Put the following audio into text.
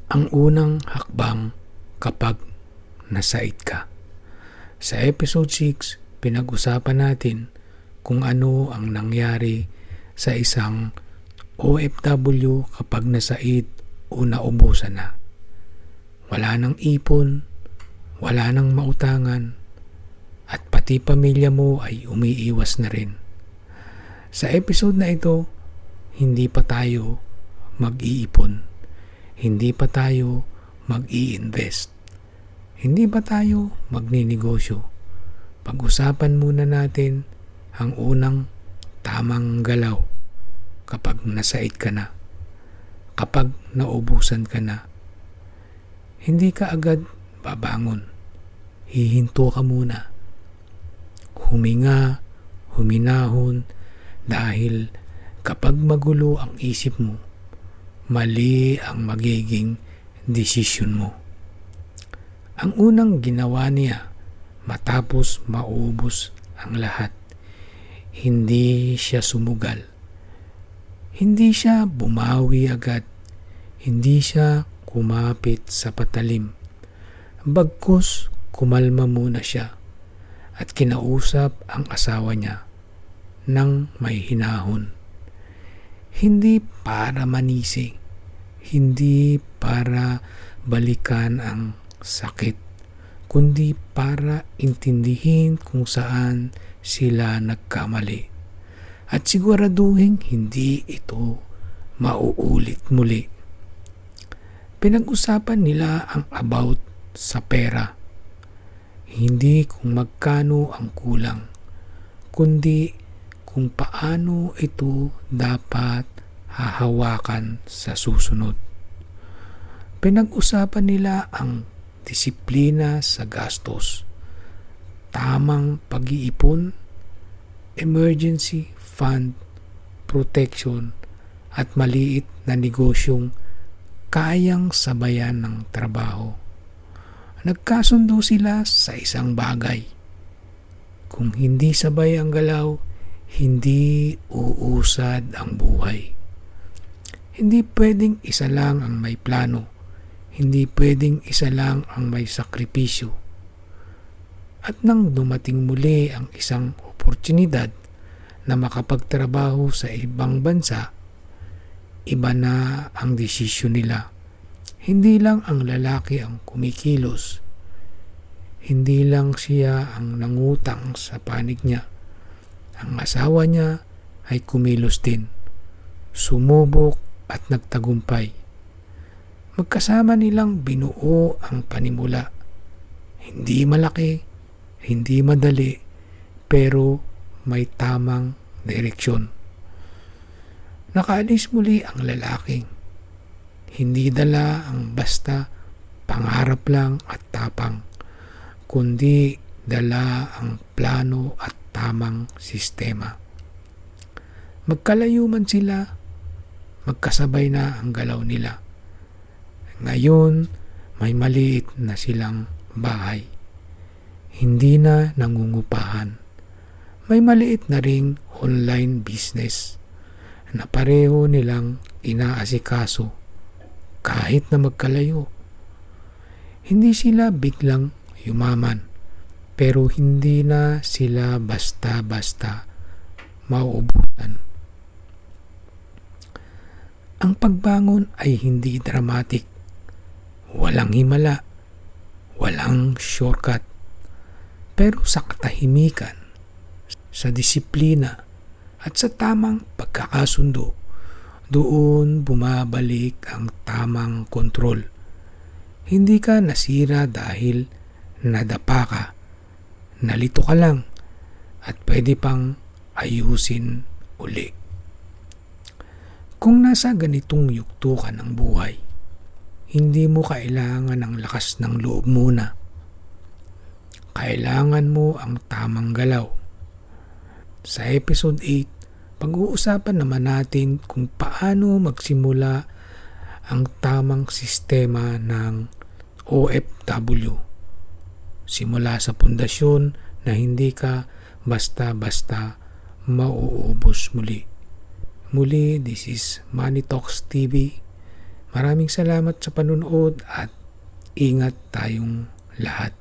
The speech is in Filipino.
Ang unang hakbang kapag nasait ka. Sa episode 6, pinag-usapan natin kung ano ang nangyari sa isang OFW kapag nasait o naubusan na. Wala nang ipon, wala nang mautangan, at pati pamilya mo ay umiiwas na rin. Sa episode na ito, hindi pa tayo mag-iipon. Hindi pa tayo mag-i-invest. Hindi pa tayo magninegosyo. Pag-usapan muna natin ang unang tamang galaw kapag nasait ka na. Kapag naubusan ka na. Hindi ka agad babangon. Hihinto ka muna. Huminga, huminahon, dahil kapag magulo ang isip mo, mali ang magiging desisyon mo. Ang unang ginawa niya matapos maubos ang lahat, hindi siya sumugal. Hindi siya bumawi agad. Hindi siya kumapit sa patalim. Bagkus kumalma muna siya at kinausap ang asawa niya nang may hinahon. Hindi para manisi, hindi para balikan ang sakit, kundi para intindihin kung saan sila nagkamali. At siguraduhin hindi ito mauulit muli. Pinag-usapan nila ang about sa pera. Hindi kung magkano ang kulang, kundi kung paano ito dapat hahawakan sa susunod. Pinag-usapan nila ang disiplina sa gastos, tamang pag-iipon, emergency fund, protection, at maliit na negosyong kayang sabayan ng trabaho. Nagkasundo sila sa isang bagay. Kung hindi sabay ang galaw, hindi uusad ang buhay. Hindi pwedeng isa lang ang may plano. Hindi pwedeng isa lang ang may sakripisyo. At nang dumating muli ang isang oportunidad na makapagtrabaho sa ibang bansa, iba na ang desisyon nila. Hindi lang ang lalaki ang kumikilos. Hindi lang siya ang nangutang sa panig niya. Ang asawa niya ay kumilos din, sumubok at nagtagumpay. Magkasama nilang binuo ang panimula. Hindi malaki, hindi madali, pero may tamang direksyon. Nakaalis muli ang lalaking. Hindi dala ang basta pangarap lang at tapang, kundi dala ang plano at tamang sistema. Magkalayo man sila, magkasabay na ang galaw nila. Ngayon, may maliit na silang bahay. Hindi na nangungupahan. May maliit na ring online business na pareho nilang inaasikaso kahit na magkalayo. Hindi sila biglang yumaman. Pero hindi na sila basta-basta mauubusan. Ang pagbangon ay hindi dramatic. Walang himala. Walang shortcut. Pero sa katahimikan, sa disiplina, at sa tamang pagkakasundo, doon bumabalik ang tamang kontrol. Hindi ka nasira dahil nadapa ka. Nalito ka lang at pwede pang ayusin uli. Kung nasa ganitong yugto ka ng buhay, hindi mo kailangan ng lakas ng loob muna. Kailangan mo ang tamang galaw. Sa episode 8, pag-uusapan naman natin kung paano magsimula ang tamang sistema ng OFW. Simula sa pundasyon na hindi ka basta-basta mauubos muli. Muli, this is Money Talks TV. Maraming salamat sa panunood at ingat tayong lahat.